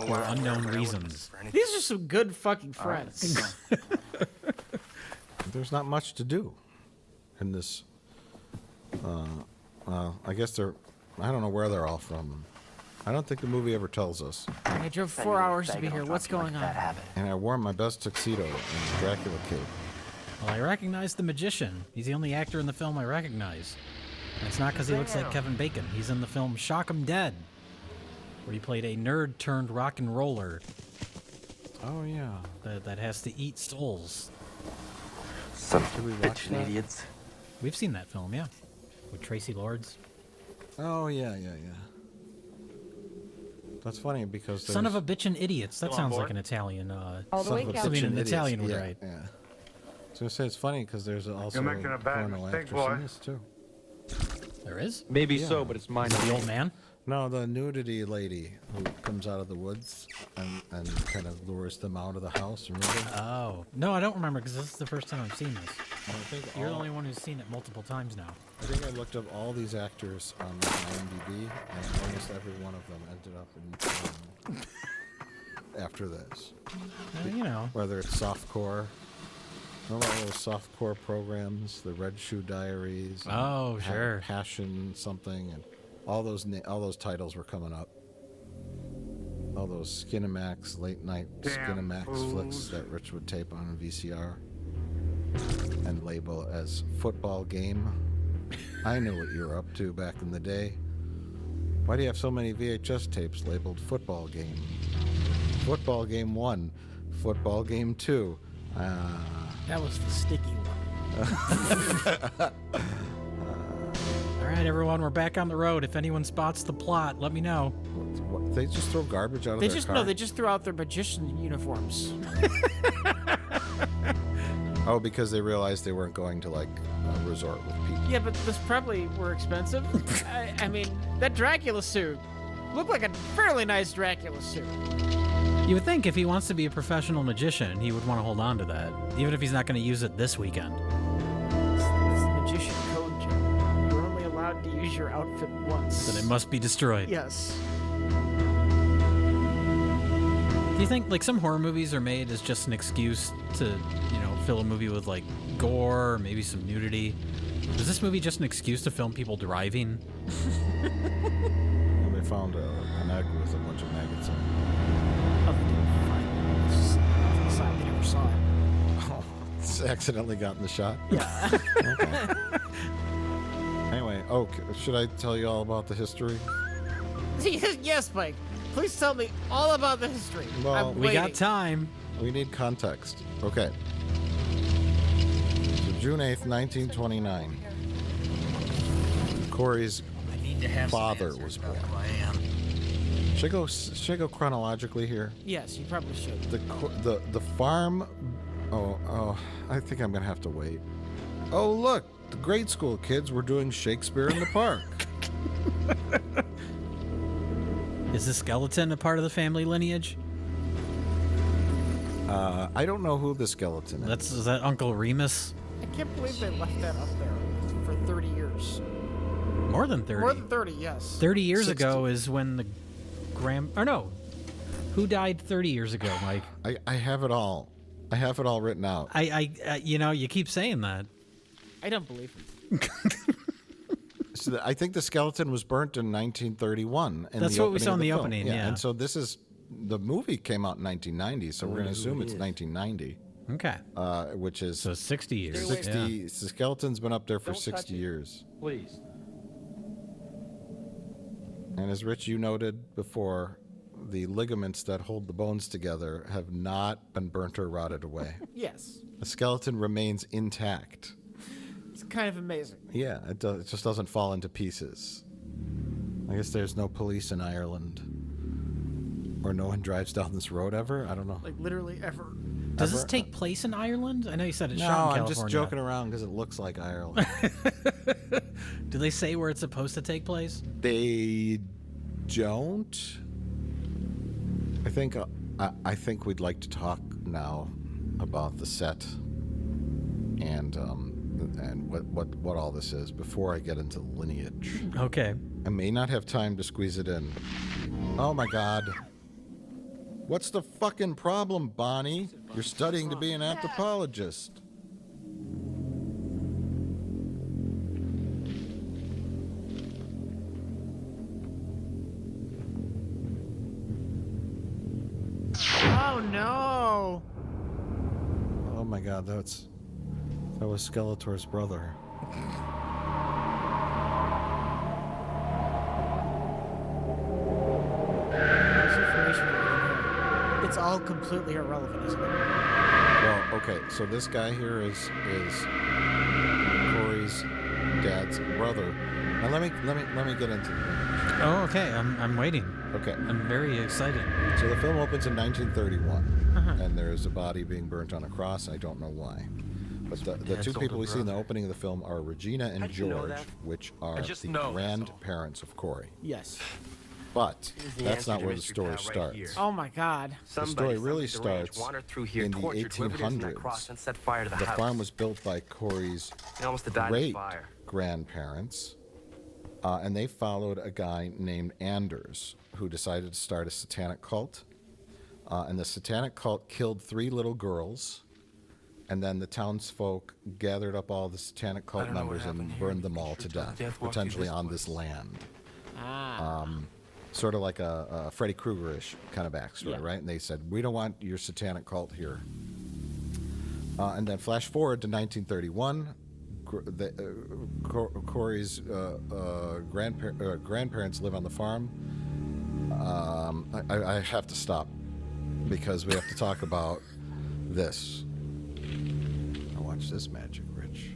for unknown reasons. These are some good fucking friends. There's not much to do in this. I guess they're. I don't know where they're all from. I don't think the movie ever tells us. I drove 4 hours to be here. What's going on? And I wore my best tuxedo and the Dracula cape. Well, I recognize the magician. He's the only actor in the film I recognize. And it's not because he looks like Kevin Bacon. He's in the film Shock 'Em Dead, where he played a nerd turned rock and roller Oh yeah. that has to eat souls. Some Did we watch bitchin' that? idiots. We've seen that film, yeah, with Tracy Lords. Oh yeah. That's funny because Son of a bitchin' idiots. That Still on sounds board? like an Italian. All the Son way, of a I Captain. mean, bitchin' an idiots. Italian would yeah, write. Yeah. So I say it's funny because there's also You're making a bad porno mistake, actress boy. in this too. There is? Maybe Yeah. so, but it's mine. The old man? No, the nudity lady who comes out of the woods and kind of lures them out of the house. Remember? Oh. No, I don't remember because this is the first time I've seen this. I think You're the all- only one who's seen it multiple times now. I think I looked up all these actors on IMDb, and almost every one of them ended up in after this. You know. Whether it's softcore, remember all those softcore programs, the Red Shoe Diaries. and Oh, sure. Passion something, and all those titles were coming up. All those Skinamax late night Damn Skinamax fools. flicks that Rich would tape on VCR and label as football game. I knew what you were up to back in the day. Why do you have so many VHS tapes labeled football game? Football game 1, football game 2. That was the sticky one. All right, everyone, we're back on the road. If anyone spots the plot, let me know. What, they just throw garbage out of They their just car? no, they just threw out their magician uniforms. Oh, because they realized they weren't going to like a resort with people. Yeah, but this probably were expensive. I mean, that Dracula suit looked like a fairly nice Dracula suit. You would think if he wants to be a professional magician, he would want to hold on to that, even if he's not going to use it this weekend. It's the magician code, Joe. You're only allowed to use your outfit once. Then it must be destroyed. Yes. Do you think like some horror movies are made as just an excuse to, you know, fill a movie with like gore or maybe some nudity? Is this movie just an excuse to film people driving? And they found an egg with a bunch of maggots in it. Oh, they didn't find it. It's just off to the side. They never saw it. Oh, it's accidentally got in the shot? Yeah. Okay. Anyway, should I tell you all about the history? Yes, Mike. Please tell me all about the history. Well, I'm We got waiting. time. We need context. Okay. So June 8th, 1929. Corey's father was born. Should I go chronologically here? Yes, you probably should. The farm. Oh, I think I'm gonna have to wait. Oh, look, the grade school kids were doing Shakespeare in the Park. Is the skeleton a part of the family lineage? I don't know who the skeleton is. Is that Uncle Remus? I can't believe they left that up there for 30 years. More than 30. More than 30, yes. 30 years 60. ago is when the or no. Who died 30 years ago, Mike? I have it all. I have it all written out. You know, you keep saying that. I don't believe him. So I think the skeleton was burnt in 1931. That's what we saw in the film. opening, yeah. And so the movie came out in 1990, so we're going to assume it's 1990, Okay. which is So 60 years. 60. Yeah. The skeleton's been up there for 60 years. Please. And as Rich, you noted before, the ligaments that hold the bones together have not been burnt or rotted away. Yes. The skeleton remains intact. It's kind of amazing. Yeah, it just doesn't fall into pieces. I guess there's no police in Ireland. Or no one drives down this road ever? I don't know. Like, literally ever. Does this take place in Ireland? I know you said it's No, shot in I'm California. just joking around because it looks like Ireland. Do they say where it's supposed to take place? They don't. I think we'd like to talk now about the set and what all this is before I get into the lineage. Okay. I may not have time to squeeze it in. Oh my God. What's the fucking problem, Bonnie? You're studying to be an anthropologist. Oh no! Oh my god, that was Skeletor's brother. This information we're getting here, it's all completely irrelevant, isn't it? Well, okay, so this guy here is Corey's dad's brother. Now let me get into it. Oh, okay. I'm waiting. Okay. I'm very excited. So the film opens in 1931, and there's a body being burnt on a cross. I don't know why. But the two people we see in the opening of the film are Regina and How'd you know George, that? which are just the know, that's all. grandparents of Corey. Yes. But The that's answer not to where the Mr. story Pat right starts. here. Oh my god. The story really somebody deranged starts wandered through here, in the tortured whoever it is in that 1800s. cross, and set fire to the The house. farm was built by Corey's He almost died in the great fire. grandparents, and they followed a guy named Anders who decided to start a satanic cult. And the satanic cult killed 3 little girls, and then the townsfolk gathered up all the satanic cult don't know what members and happened here. burned them You all sure to till death, death walked you potentially this on place. this land. Ah. Sort of like a Freddy Krueger-ish kind of backstory, Yeah. right? And they said, we don't want your satanic cult here. And then flash forward to 1931. Corey's grandparents live on the farm. I have to stop because we have to talk about this. Now watch this magic, Rich.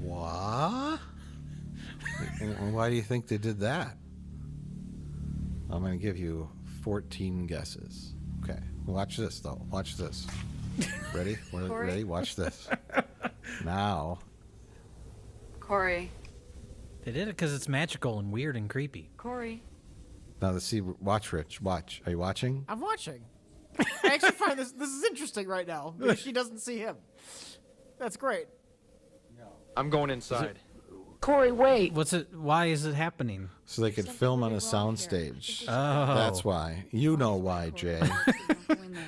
What? And why do you think they did that? I'm going to give you 14 guesses. Okay. Watch this, though. Watch this. Ready? Corey? Ready? Watch this. Now. Corey. They did it because it's magical and weird and creepy. Corey. Now, let's see. Watch, Rich. Watch. Are you watching? I'm watching. I actually find this is interesting right now because she doesn't see him. That's great. I'm going inside. Corey, wait. What's it? Why is it happening? So they could Something film on a really wrong here. soundstage. Oh, That's why. You know why, Jay. Don't go in there.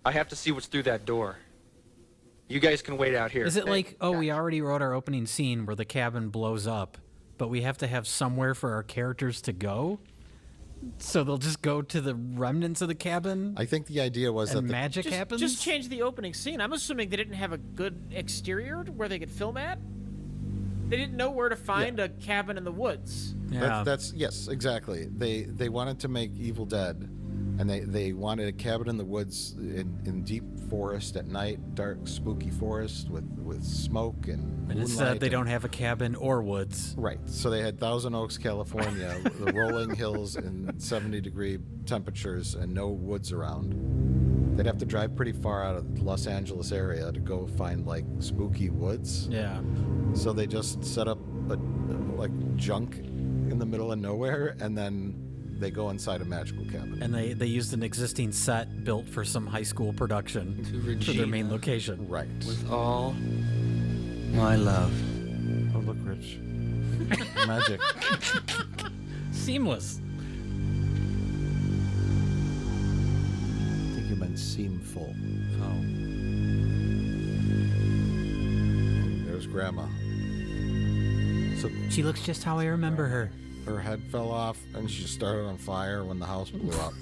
I have to see what's through that door. You guys can wait out here. Is it like, oh, we already wrote our opening scene where the cabin blows up, but we have to have somewhere for our characters to go? So they'll just go to the remnants of the cabin I think the idea was and that magic happens? Just change the opening scene. I'm assuming they didn't have a good exterior where they could film at. They didn't know where to find a cabin in the woods. Yeah. that's yes, exactly. They wanted to make Evil Dead, and they wanted a cabin in the woods in deep forest at night, dark, spooky forest with smoke and and instead, moonlight they and- don't have a cabin or woods. Right. So they had Thousand Oaks, California, the rolling hills and 70-degree temperatures and no woods around. They'd have to drive pretty far out of the Los Angeles area to go find like spooky woods. Yeah. So they just set up like junk in the middle of nowhere, and then they go inside a magical cabin. And they used an existing set built for some high school production for their main location. Right. with all my love? Oh, look, Rich. Magic. Seamless. I think you meant seamful. Oh. There's Grandma. So She looks just how I remember her. her head fell off and she started on fire when the house blew up.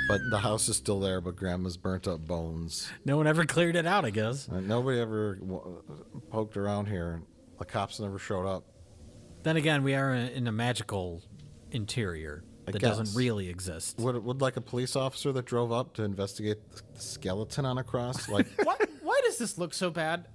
But the house is still there, but Grandma's burnt up bones. No one ever cleared it out, I guess. And nobody ever poked around here. The cops never showed up. Then again, we are in a magical interior I that guess. doesn't really exist. Would like a police officer that drove up to investigate the skeleton on a cross? Like, Why does this look so bad?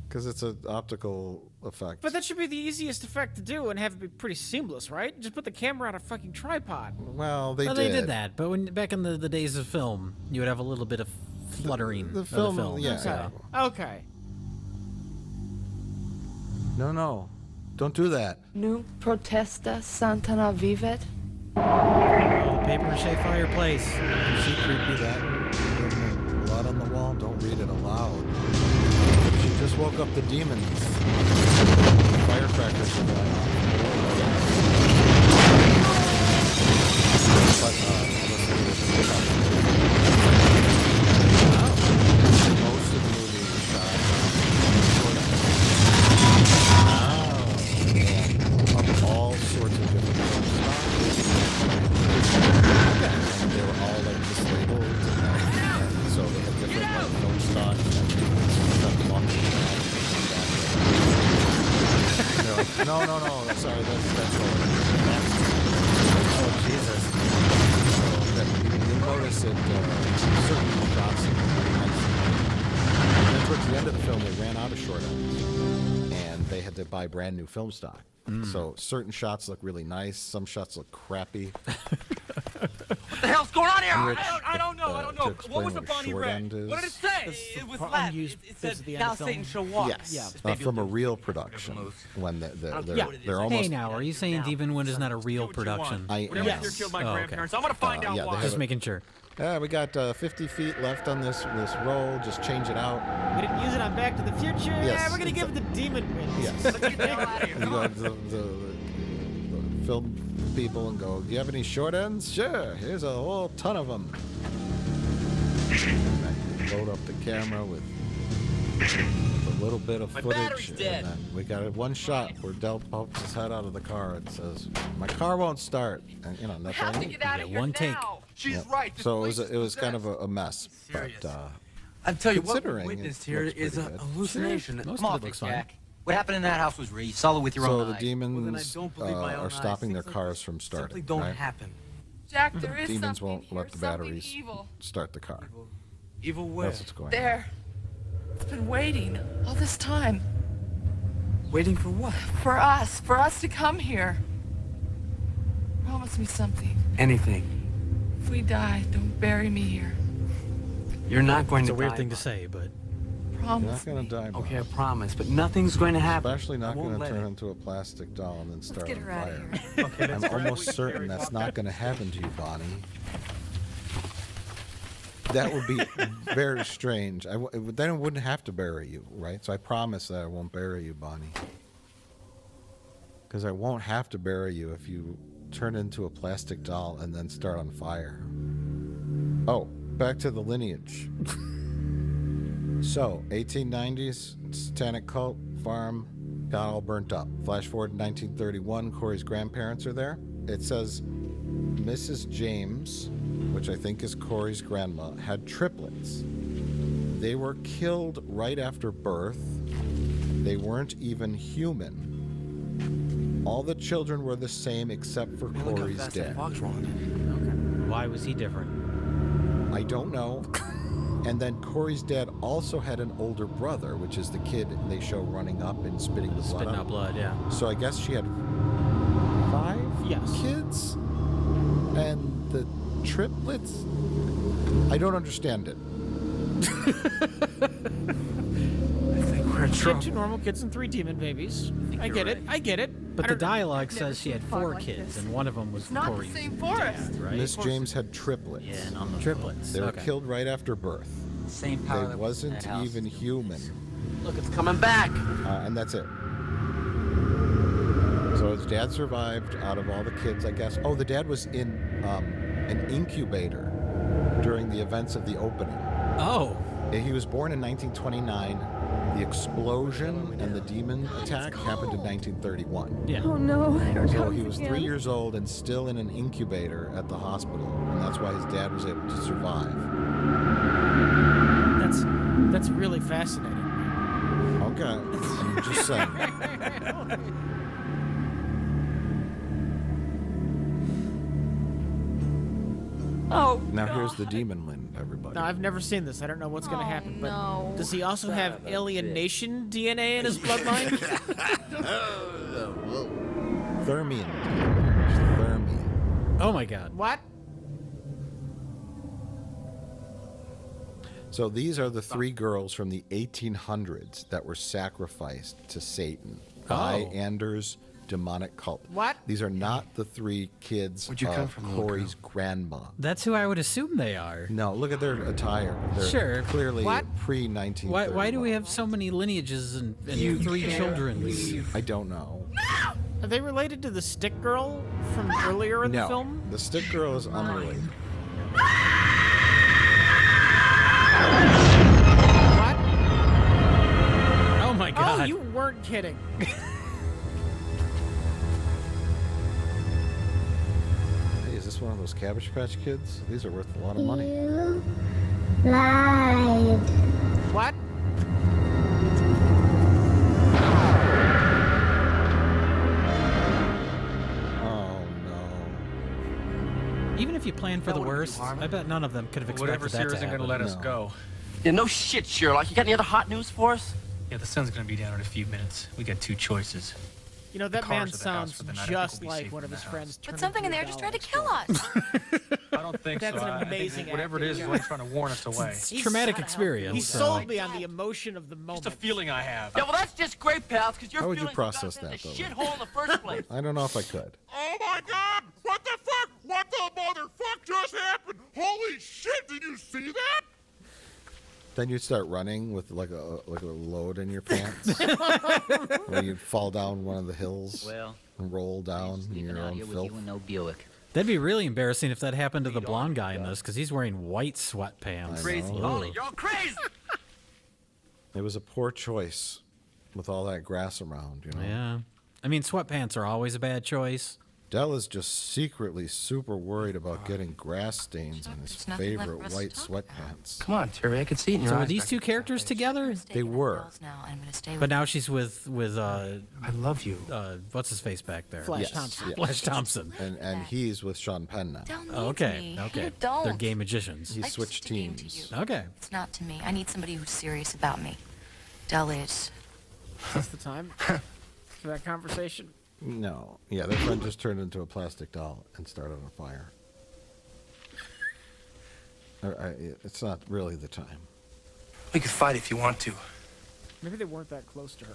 because it's an optical effect. But that should be the easiest effect to do and have it be pretty seamless, right? Just put the camera on a fucking tripod. Well, they Well, did. they did that, but when back in the days of film, you would have a little bit of fluttering The of film, the film. yeah. Okay. Okay. No. Don't do that. Nu protesta Santana vivet. Oh, the paper mache fireplace. You see creepy that? Blood on the wall? Don't read it aloud. She just woke up the demons. Firecrackers are going off. But no. Sorry, that's all. Oh, Jesus. You'll notice that certain shots look really nice. And then towards the end of the film, they ran out of short ends, and they had to buy brand new film stock. So certain shots look really nice. Some shots look crappy. What the hell's going on here? Rich, I don't know. to explain What was the what Bonnie short red? end is. What did it say? It was left. unused It bits said, at the end now of the film. Satan shall walk. Yes, Yeah. from a real production. When they're Yeah. almost. Hey, now, are you saying Demon Wind is not a real production? I Whatever am. you killed my Oh, okay. grandparents. I'm gonna find out yeah, they why. have Just a- making sure. Yeah, we got 50 feet left on this roll. Just change it out. We didn't use it on Back to the Future. Yes, Yeah, we're gonna it's give it the Demon Wind. Yes. Let's get the hell out of here. You go to the film people and go, do you have any short ends? Sure, here's a whole ton of them. And load up the camera with a little bit of My footage. battery's dead. And then we got it one shot where Del pokes his head out of the car and says, my car won't start. And, that's all Have I to need. get out Yeah, of here one take. now. She's Yep. right. This So place it was kind of possessed. a mess. Serious. But I'll tell you what we Considering witnessed it here looks is a pretty good. hallucination. Sure, most Come of on, it looks Big fine. Jack. What happened in that house was real. You saw it with your so own the eyes. demons Well, then I don't believe my own are eyes. stopping their Things like cars this from simply starting. don't right? happen. Jack, there is Demons something won't here, let the something batteries evil. start the car. Evil where? That's what's going on. There. It's been waiting all this time Waiting for what? for us to come here. Promise me something. Anything. If we die, don't bury me here. You're not going It's to a weird die, thing to Bob. say, but You're Promise not going me. to die, Bob. Okay, I promise, but nothing's going to happen. Especially not I won't going to let turn it. into a plastic doll and then start get on her out of fire. here. I'm almost certain that's not going to happen to you, Bonnie. That would be very strange. Then it wouldn't have to bury you, right? So I promise that I won't bury you, Bonnie. Because I won't have to bury you if you turn into a plastic doll and then start on fire. Oh, back to the lineage. So, 1890s, satanic cult, farm, got all burnt up. Flash forward to 1931, Corey's grandparents are there. It says Mrs. James, which I think is Corey's grandma, had triplets. They were killed right after birth. They weren't even human. All the children were the same except for Man, look how Corey's fast that dad. fog's rolling in. why was he different? I don't know. And then Corey's dad also had an older brother, which is the kid they show running up and spitting the blood Spitting out. out blood, yeah. So I guess she had 5 Yes. kids? And the triplets? I don't understand it. I think we're in She had 2 trouble. normal kids and 3 demon babies. I get it. I get it. But I the don't- dialogue never said she had seen a farm 4 like kids, this. and one of them was It's not the Corey's same forest. dad, right? Miss James had triplets. Yeah, and on the triplets. They were Okay. killed right after birth. Same power They that was in wasn't that house. even human. Look, it's coming back. And that's it. So his dad survived out of all the kids, I guess. Oh, the dad was in an incubator during the events of the opening. Oh, He was born in 1929. The explosion and the demon attack happened in 1931. yeah. Oh no, here it So comes he was again. 3 years old and still in an incubator at the hospital, and that's why his dad was able to survive. That's really fascinating. Okay, I'm just saying. Oh, Now here's the demon wind, everybody. Now, I've never seen this. I don't know what's going to happen. But no. does he also have alienation DNA in his bloodline? Thermion. Thermion. Oh my God. What? So these are the 3 girls from the 1800s that were sacrificed to Satan by Oh. Anders' demonic cult. What? These are not the 3 kids Where'd you come of from, little Corey's grandma. That's who I would assume they are. No, look at their attire. They're Sure. clearly What? pre-1930. Why do we have so many lineages and 3 children? I don't know. Are they related to the stick girl from earlier in No, the film? the stick girl is unrelated. What? Oh my Oh, God. you weren't kidding. Hey, is this one of those Cabbage Patch Kids? These are worth a lot of money. You lied. What? you plan for the worst, I bet none of them could have expected Whatever's that here to isn't happen. gonna let us No. go. Yeah, no shit, Sherlock. You got any other hot news for us? Yeah, the sun's gonna be down in a few minutes. We got two choices. You know, that Cars man at the house sounds for the night. I think just we'll be like safe one in of the his house. friends. But something in there just tried to kill us. I don't think That's so. an I think amazing whatever it is acting only trying to warn us away. It's traumatic experience. He so- sold me on the emotion of the moment. Just a feeling I have. Yeah, well, that's just great, pals, because your How would you feelings process got us in that, the though? shithole in the first place. I don't know if I could. Oh my god! What the fuck? What the motherfuck just happened? Holy shit, did you see that? Then you'd start running with like a load in your pants. Or you'd fall down one of the hills Well, and roll down in your own filth. no Buick. That'd be really embarrassing if that happened to the blonde guy in this, because he's wearing white sweatpants. I know. Holy, you're all crazy. It was a poor choice with all that grass around, you know. Yeah. I mean, sweatpants are always a bad choice. Dell is just secretly super worried about getting grass stains on his There's nothing left favorite for us to white talk about. sweatpants. Come on, Terry, I can see it in your So eyes. are these two characters together? They were. Now, and I'm gonna stay But with now she's with I love you. what's his face back there? Flash Yes, Thompson. yeah. Flash Thompson. And he's with Sean Penn now. Del needs Oh, okay. me. Okay. You don't. They're gay magicians. He Life's switched just a game to teams. you. Okay. It's not to me. I need somebody who's serious about me. Del is. Is this the time for that conversation? No. Yeah, their friend just turned into a plastic doll and started a fire. It's not really the time. We could fight if you want to, Maybe they weren't that close to her.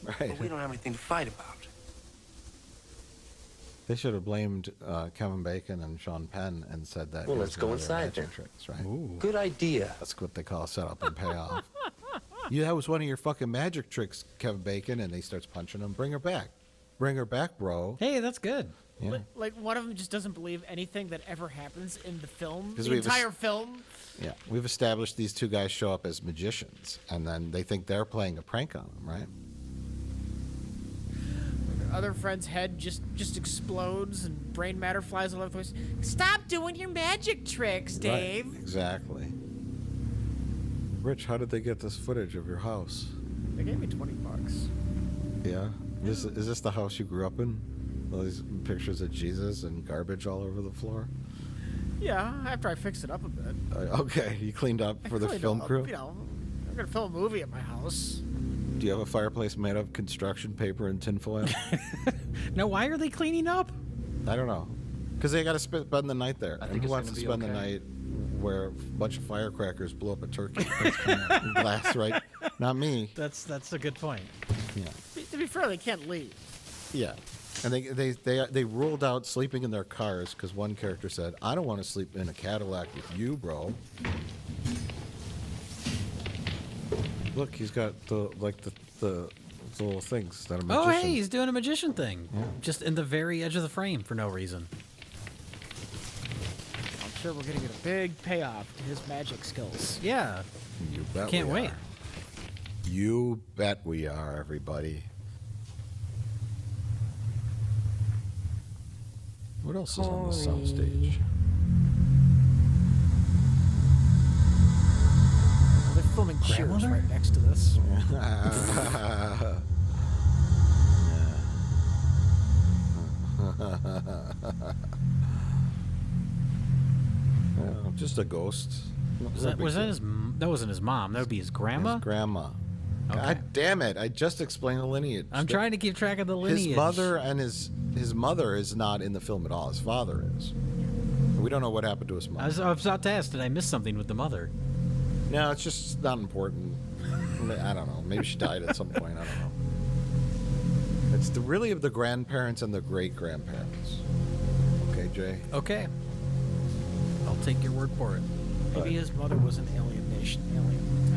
Right. but we don't have anything to fight about. They should have blamed Kevin Bacon and Sean Penn and said that. Well, it let's was go one of their inside magic tricks, right? Good idea. That's what they call set up and payoff. That was one of your fucking magic tricks, Kevin Bacon, and he starts punching him. Bring her back. Bring her back, bro. Hey, that's good. Yeah. Like, one of them just doesn't believe anything that ever happens in the film. 'Cause The we have entire film. Yeah. We've established these two guys show up as magicians, and then they think they're playing a prank on them, right? Other friend's head just explodes and brain matter flies all over the place. Stop doing your magic tricks, Dave. Right. Exactly. Rich, how did they get this footage of your house? They gave me $20. Yeah. Is this the house you grew up in? All these pictures of Jesus and garbage all over the floor? Yeah, after I fixed it up a bit. Okay, you cleaned up for the Cleaned film up, crew? You know, I'm gonna film a movie at my house. Do you have a fireplace made of construction paper and tinfoil? Now, why are they cleaning up? I don't know. Because they got to spend the night there. I And think who it's wants to gonna be spend the okay. night where a bunch of firecrackers blew up a turkey? Glass, right? Not me. That's a good point. Yeah. To be fair, they can't leave. Yeah. And they ruled out sleeping in their cars because one character said, "I don't want to sleep in a Cadillac with you, bro." Look, he's got the little things that a magician. Oh, hey, he's doing a magician thing. Just in the very edge of the frame for no reason. I'm sure we're gonna get a big payoff to his magic skills. Yeah. You bet. Can't we wait. are. You bet we are, everybody. What else is on the soundstage? They're filming Cheers right next to this. Just a ghost. That wasn't his mom. That would be his grandma. His grandma. Okay. God damn it! I just explained the lineage. I'm trying to keep track of the lineage. His mother and his mother is not in the film at all. His father is. We don't know what happened to his mother. I was about to ask, did I miss something with the mother? No, it's just not important. I don't know. Maybe she died at some point. I don't know. It's really of the grandparents and the great grandparents. Okay, Jay. Okay. I'll take your word for it. Maybe his mother was an alien.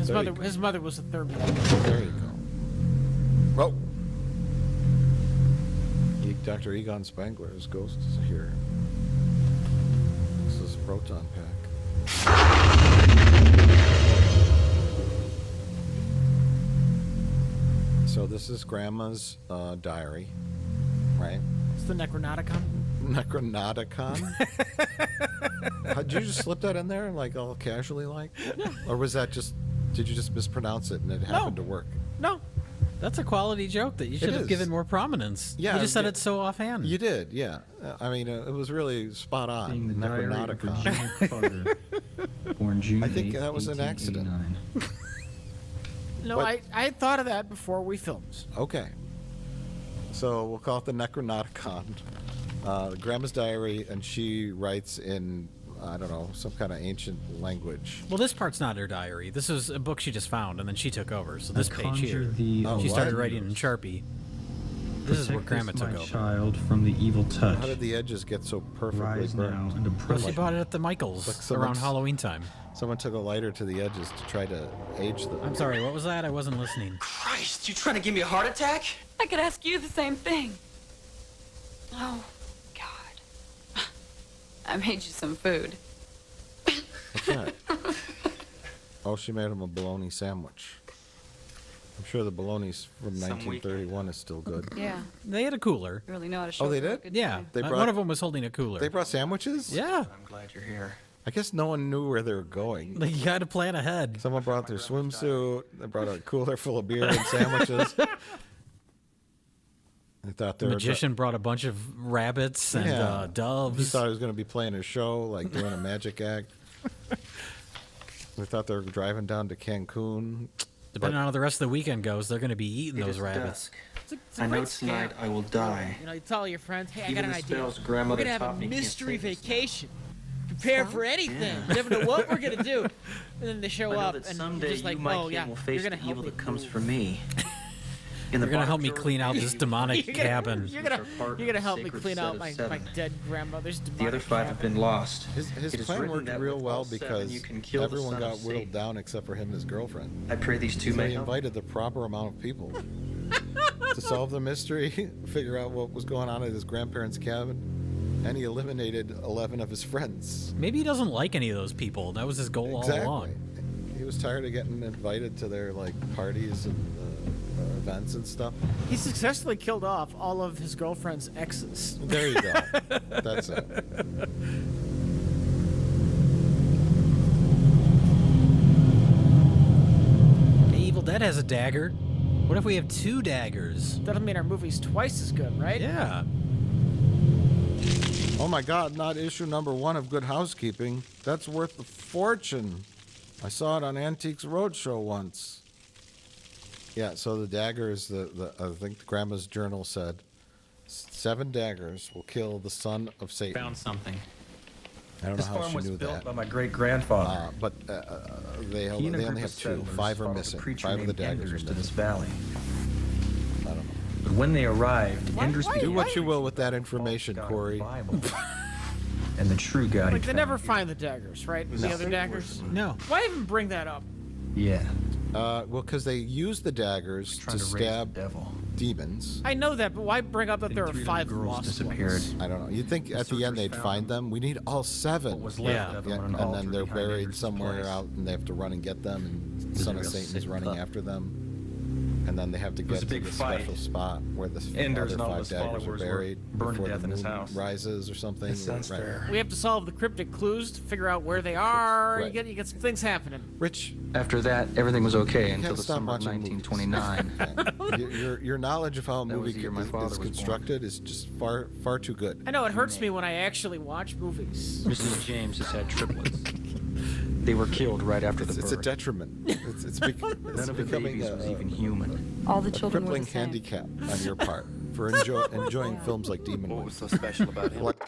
There you go. His mother was a third one. There you go. Oh. Dr. Egon Spangler's ghost is here. This is Proton Pack. So this is Grandma's diary, right? It's the Necronauticon. Necronauticon? Did you just slip that in there, like all casually, like? Or was that just? Did you just mispronounce it and it happened to work? No, That's a quality joke that you should have is. given more prominence. Yeah, You just said yeah. it so offhand. You did, yeah. I mean, it was really spot on. Being the diary of Necronauticon. Virginia Carter, born June I think 8th, that was an accident. 1889. No, What? I had thought of that before we filmed. Okay. So we'll call it the Necronauticon. Grandma's diary, and she writes in, I don't know, some kind of ancient language. Well, this part's not her diary. This is a book she just found, and then she took over. So this I page conjure here, thee, Oh, she what? started writing in Sharpie. This is where Grandma Protect took this, over. my child, from the evil touch. How did the edges get so perfectly Rise burnt? now and Well, approach. she bought it at the Michaels Like someone's- around Halloween time. Someone took a lighter to the edges to try to age them. I'm sorry, what was that? I wasn't listening. Christ, you trying to give me a heart attack? I could ask you the same thing. Oh, God. I made you some food. What's that? Oh, she made him a bologna sandwich. I'm sure the bologna's from Some 1931 is still good. Yeah, They had a cooler. you really know how to show Oh, they for a did? good Yeah, time. They one brought- of them was holding a cooler. They brought sandwiches? Yeah, I'm glad you're here. I guess no one knew where they were going. like you got to plan ahead. Someone brought their swimsuit. They brought a cooler full of beer and sandwiches. They thought they The were magician brought a bunch of rabbits and Yeah. He doves. thought he was going to be playing a show, like doing a magic act. They thought they were driving down to Cancun. Depending on how the rest of the weekend goes, they're going to be eating It those is rabbits. dusk. It's a I know great tonight scam. I will die. You know, you tell your friends, hey, I Even got an the idea. spells We're grandmother gonna have taught a me can't mystery save us now. vacation. Prepare for anything. You never know what we're gonna do. And then they show I know up, that and someday you're just like, you, my oh king, yeah, will you're face gonna the help evil me. that comes for me. In You're going to help bottom me drawer clean out this demonic You're gonna- cabin. You're gonna, Which are part you're gonna of the help me sacred clean set out of my seven. dead grandmother's The other demonic 5 have cabin. been lost. His It is plan written worked that real with well all 7 because you can kill the everyone son of got whittled Satan. down except for him and his girlfriend. I pray these two So may he help. invited the proper amount of people to solve the mystery, figure out what was going on at his grandparents' cabin, and he eliminated 11 of his friends. Maybe he doesn't like any of those people. That was his goal all along. He was tired of getting invited to their like parties and events and stuff. He successfully killed off all of his girlfriend's exes. There you go. That's it. Hey, Evil Dead has a dagger. What if we have 2 daggers? That'll mean our movie's twice as good, right? Yeah. Oh my God! Not issue number 1 of Good Housekeeping. That's worth a fortune. I saw it on Antiques Roadshow once. Yeah. So the daggers. I think the Grandma's journal said 7 daggers will kill the son of Satan. Found something. I don't know This how farm she was knew built that. by my great-grandfather. But they He and a only group have of 2. settlers 5 are followed a missing. preacher 5 of the named daggers Enders are to this missing. valley. I don't know. But when they arrived, Enders Do what you will with that information, God of Corey. the Bible. And the true God. Like he they never found. find the daggers, right? The other daggers. No. Why even bring that up? Yeah. Well, because they use the daggers Trying to to raise the stab devil. demons. I know that, but why bring up that Then there are 3 5 little girls lost disappeared. ones? I don't know. You'd think at the end they'd searchers find found them. We need all 7. What was left Yeah. of them Yeah, on an and altar then they're behind buried Enders' somewhere place. out, and they have to run and get them, and was Son a of real Satan is sick running pup. after them. And then they have to was get a to big the fight. special spot where the Enders other and all 5 his daggers are followers were buried burned to before death the in his moon house. rises or something. It sounds Right. fair. We have to solve the cryptic clues to figure out where they are. Right. You get some things happening. Rich, After that, everything was okay you until can't the stop summer of watching movies. 1929. Okay. Your knowledge of how a That was movie the year my father is was born. constructed is just far too good. I know it hurts me when I actually watch movies. Mrs. James has had triplets. They were killed right after the It's a birth. detriment. It's None of the becoming babies was even human. All the a children were crippling the same. handicap on your part for enjoying films like Demon What Wing. was so special about him? Like